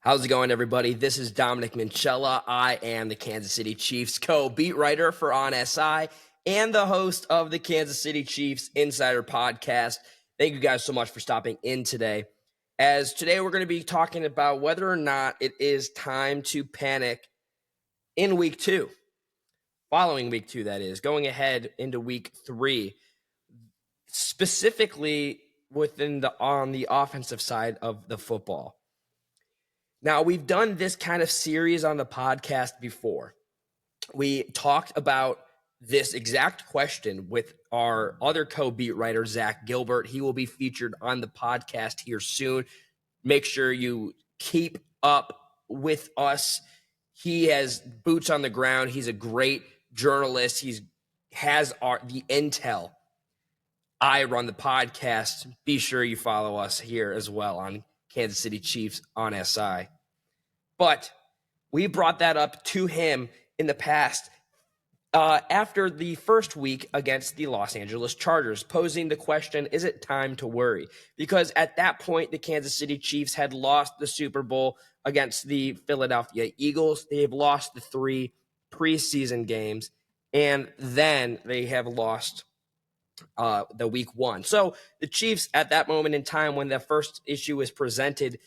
How's it going, everybody? This is Dominic Minchella. I am the Kansas City Chiefs co-beat writer for On SI and the host of the Kansas City Chiefs Insider Podcast. Thank you guys so much for stopping in today. As today we're going to be talking about whether or not it is time to panic in week 2. Following week 2, that is, going ahead into week 3, specifically on the offensive side of the football. Now, we've done this kind of series on the podcast before. We talked about this exact question with our other co-beat writer, Zach Gilbert. He will be featured on the podcast here soon. Make sure you keep up with us. He has boots on the ground. He's a great journalist. He has the intel. I run the podcast. Be sure you follow us here as well on Kansas City Chiefs on SI. But we brought that up to him in the past after the first week against the Los Angeles Chargers, posing the question, is it time to worry? Because at that point, the Kansas City Chiefs had lost the Super Bowl against the Philadelphia Eagles. They have lost the 3 preseason games, and then they have lost the week 1. So the Chiefs at that moment in time when the first issue was presented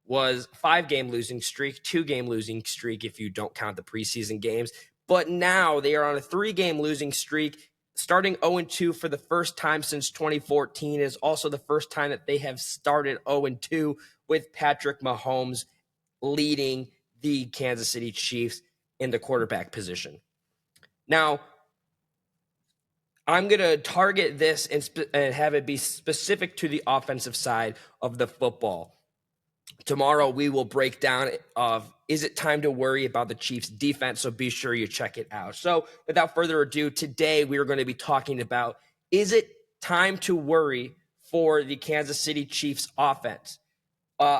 was 5-game losing streak, 2-game losing streak if you don't count the preseason games. But now they are on a 3-game losing streak, starting 0-2 for the first time since 2014. It is also the first time that they have started 0-2 with Patrick Mahomes leading the Kansas City Chiefs in the quarterback position. Now, I'm going to target this and have it be specific to the offensive side of the football. Tomorrow, we will break down is it time to worry about the Chiefs' defense, so be sure you check it out. So without further ado, today we are going to be talking about, is it time to worry for the Kansas City Chiefs offense?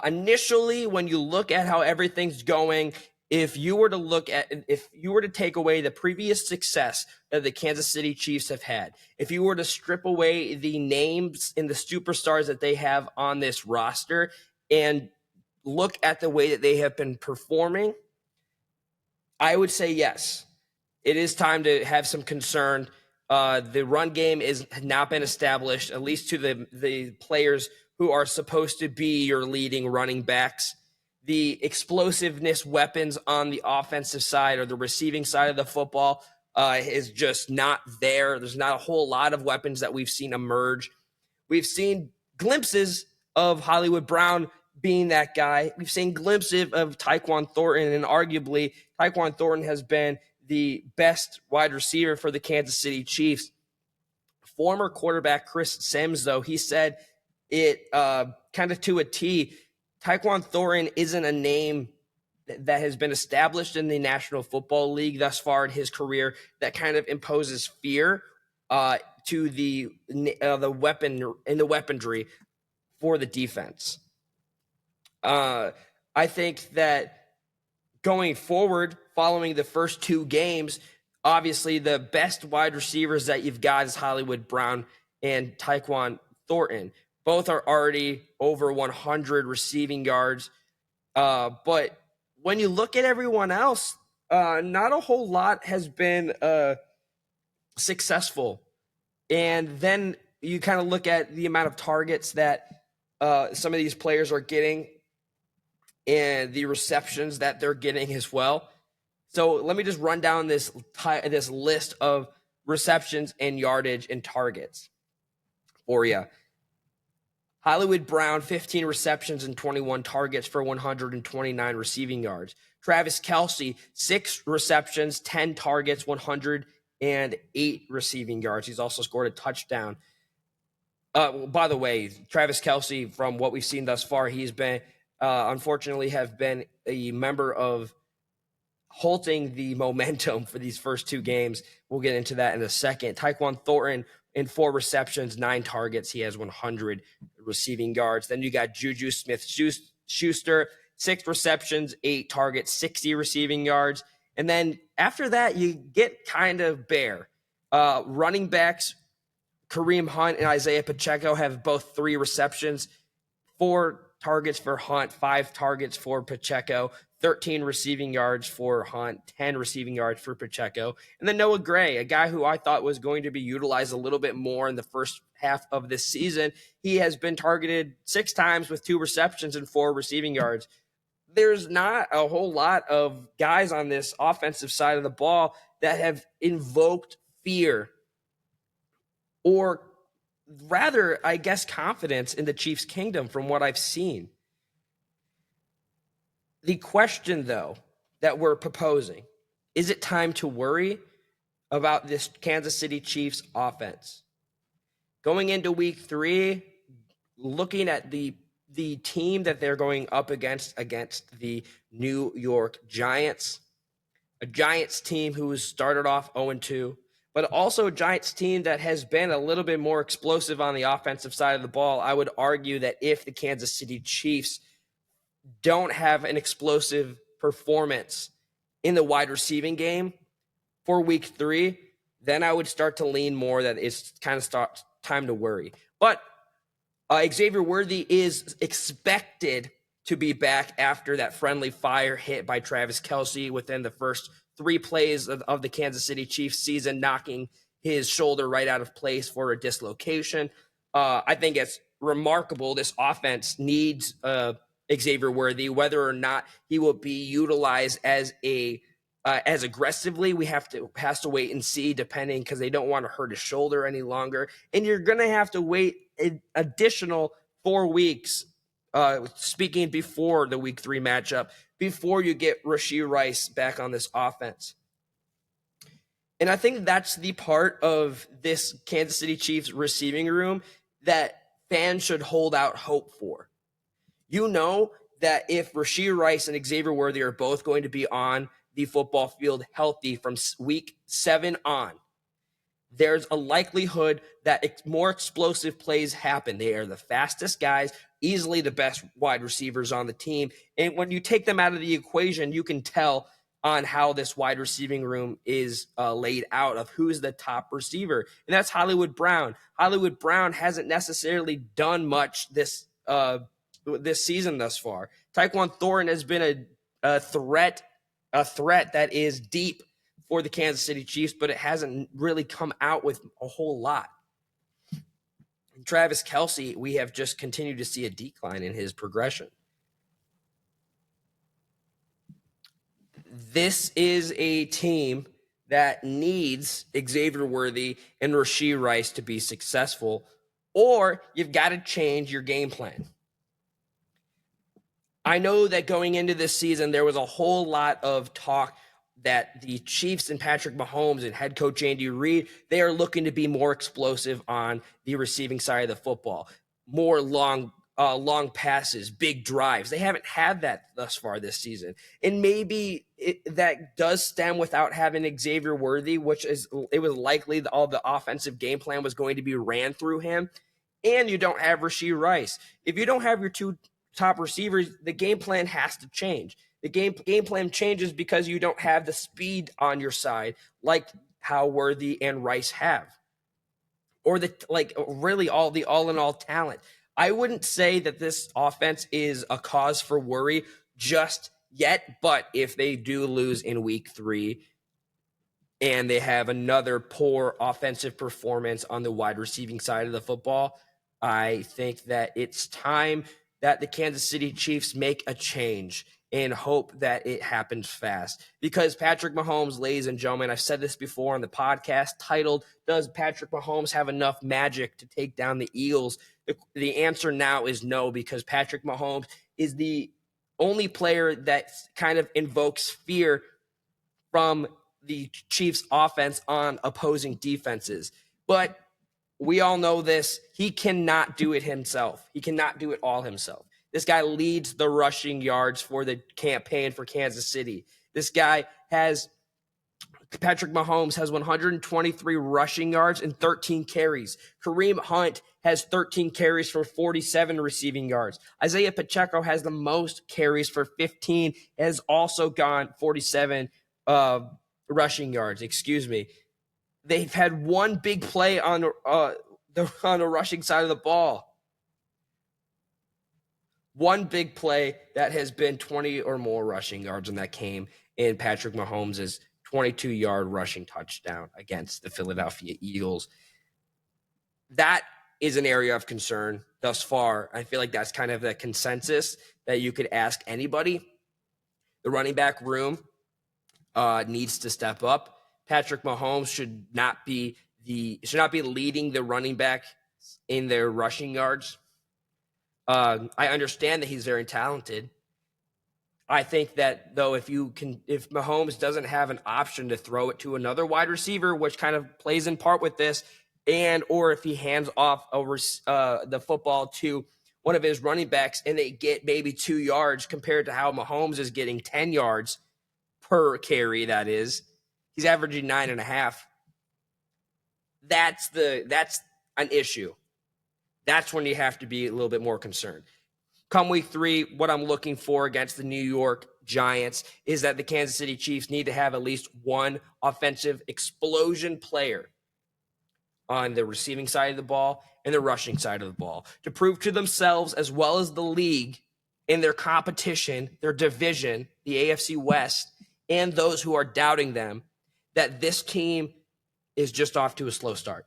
Initially, when you look at how everything's going, if you were to take away the previous success that the Kansas City Chiefs have had, if you were to strip away the names and the superstars that they have on this roster and look at the way that they have been performing, I would say yes. It is time to have some concern. The run game has not been established, at least to the players who are supposed to be your leading running backs. The explosiveness weapons on the offensive side or the receiving side of the football is just not there. There's not a whole lot of weapons that we've seen emerge. We've seen glimpses of Hollywood Brown being that guy. We've seen glimpses of Tyquan Thornton, and arguably Tyquan Thornton has been the best wide receiver for the Kansas City Chiefs. Former quarterback Chris Sims, though, he said it kind of to a T. Tyquan Thornton isn't a name that has been established in the National Football League thus far in his career that kind of imposes fear to the weapon and the weaponry for the defense. I think that going forward, following the first 2 games, obviously the best wide receivers that you've got is Hollywood Brown and Tyquan Thornton. Both are already over 100 receiving yards. But when you look at everyone else, not a whole lot has been successful. And then you kind of look at the amount of targets that some of these players are getting and the receptions that they're getting as well. So let me just run down this list of receptions and yardage and targets for you. Hollywood Brown, 15 receptions and 21 targets for 129 receiving yards. Travis Kelce, 6 receptions, 10 targets, 108 receiving yards. He's also scored a touchdown. By the way, Travis Kelce, from what we've seen thus far, he's been unfortunately have been a member of halting the momentum for these first 2 games. We'll get into that in a second. Tyquan Thornton in 4 receptions, 9 targets. He has 100 receiving yards. Then you got Juju Smith-Schuster, 6 receptions, 8 targets, 60 receiving yards. And then after that, you get kind of bare. Running backs, Kareem Hunt and Isaiah Pacheco have both 3 receptions, 4 targets for Hunt, 5 targets for Pacheco, 13 receiving yards for Hunt, 10 receiving yards for Pacheco. And then Noah Gray, a guy who I thought was going to be utilized a little bit more in the first half of this season. He has been targeted 6 times with 2 receptions and 4 receiving yards. There's not a whole lot of guys on this offensive side of the ball that have invoked fear, or rather, I guess, confidence in the Chiefs' kingdom from what I've seen. The question, though, that we're proposing, is it time to worry about this Kansas City Chiefs offense? Going into week 3, looking at the team that they're going up against the New York Giants, a Giants team who started off 0-2, but also a Giants team that has been a little bit more explosive on the offensive side of the ball. I would argue that if the Kansas City Chiefs don't have an explosive performance in the wide receiving game for week 3, then I would start to lean more that it's kind of time to worry. But Xavier Worthy is expected to be back after that friendly fire hit by Travis Kelce within the first 3 plays of the Kansas City Chiefs season, knocking his shoulder right out of place for a dislocation. I think it's remarkable. This offense needs Xavier Worthy. Whether or not he will be utilized as aggressively, we has to wait and see, depending, because they don't want to hurt his shoulder any longer. And you're going to have to wait an additional 4 weeks, speaking before the week 3 matchup, before you get Rashee Rice back on this offense. And I think that's the part of this Kansas City Chiefs receiving room that fans should hold out hope for. You know that if Rashee Rice and Xavier Worthy are both going to be on the football field healthy from week 7 on, there's a likelihood that more explosive plays happen. They are the fastest guys, easily the best wide receivers on the team. And when you take them out of the equation, you can tell on how this wide receiving room is laid out of who's the top receiver. And that's Hollywood Brown. Hollywood Brown hasn't necessarily done much this season thus far. Tyquan Thornton has been a threat that is deep for the Kansas City Chiefs, but it hasn't really come out with a whole lot. And Travis Kelce, we have just continued to see a decline in his progression. This is a team that needs Xavier Worthy and Rashee Rice to be successful, or you've got to change your game plan. I know that going into this season, there was a whole lot of talk that the Chiefs and Patrick Mahomes and head coach Andy Reid, they are looking to be more explosive on the receiving side of the football, more long passes, big drives. They haven't had that thus far this season. And maybe that does stem without having Xavier Worthy, it was likely that all the offensive game plan was going to be ran through him. And you don't have Rashee Rice. If you don't have your 2 top receivers, the game plan has to change. The game plan changes because you don't have the speed on your side like how Worthy and Rice have, or really all the all-in-all talent. I wouldn't say that this offense is a cause for worry just yet, but if they do lose in week 3 and they have another poor offensive performance on the wide receiving side of the football, I think that it's time that the Kansas City Chiefs make a change and hope that it happens fast. Because Patrick Mahomes, ladies and gentlemen, I've said this before on the podcast titled, Does Patrick Mahomes Have Enough Magic to Take Down the Eagles? The answer now is no, because Patrick Mahomes is the only player that kind of invokes fear from the Chiefs offense on opposing defenses. But we all know this. He cannot do it himself. He cannot do it all himself. This guy leads the rushing yards for the campaign for Kansas City. Patrick Mahomes has 123 rushing yards and 13 carries. Kareem Hunt has 13 carries for 47 receiving yards. Isaiah Pacheco has the most carries for 15, has also gone 47 rushing yards. They've had one big play on the rushing side of the ball. one big play that has been 20 or more rushing yards, and that came in Patrick Mahomes' 22-yard rushing touchdown against the Philadelphia Eagles. That is an area of concern thus far. I feel like that's kind of the consensus that you could ask anybody. The running back room needs to step up. Patrick Mahomes should not be leading the running back in their rushing yards. I understand that he's very talented. I think that, though, if Mahomes doesn't have an option to throw it to another wide receiver, which kind of plays in part with this, or if he hands off over the football to one of his running backs and they get maybe 2 yards compared to how Mahomes is getting 10 yards per carry, that is, he's averaging 9.5. That's an issue. That's when you have to be a little bit more concerned. Come week 3, what I'm looking for against the New York Giants is that the Kansas City Chiefs need to have at least one offensive explosion player on the receiving side of the ball and the rushing side of the ball to prove to themselves as well as the league in their competition, their division, the AFC West, and those who are doubting them, that this team is just off to a slow start.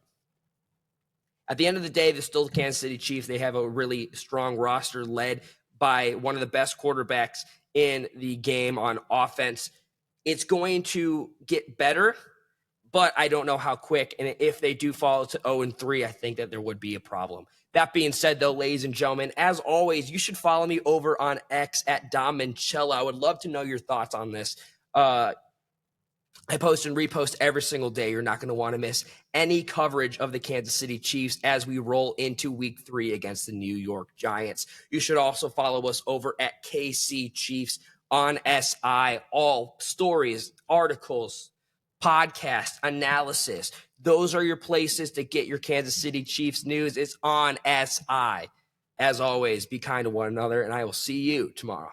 At the end of the day, they're still the Kansas City Chiefs. They have a really strong roster led by one of the best quarterbacks in the game on offense. It's going to get better, but I don't know how quick. And if they do fall to 0-3, I think that there would be a problem. That being said, though, ladies and gentlemen, as always, you should follow me over on X at Dom Mancello. I would love to know your thoughts on this. I post and repost every single day. You're not going to want to miss any coverage of the Kansas City Chiefs as we roll into week 3 against the New York Giants. You should also follow us over at KC Chiefs on SI. All stories, articles, podcast, analysis. Those are your places to get your Kansas City Chiefs news. It's on SI. As always, be kind to one another, and I will see you tomorrow.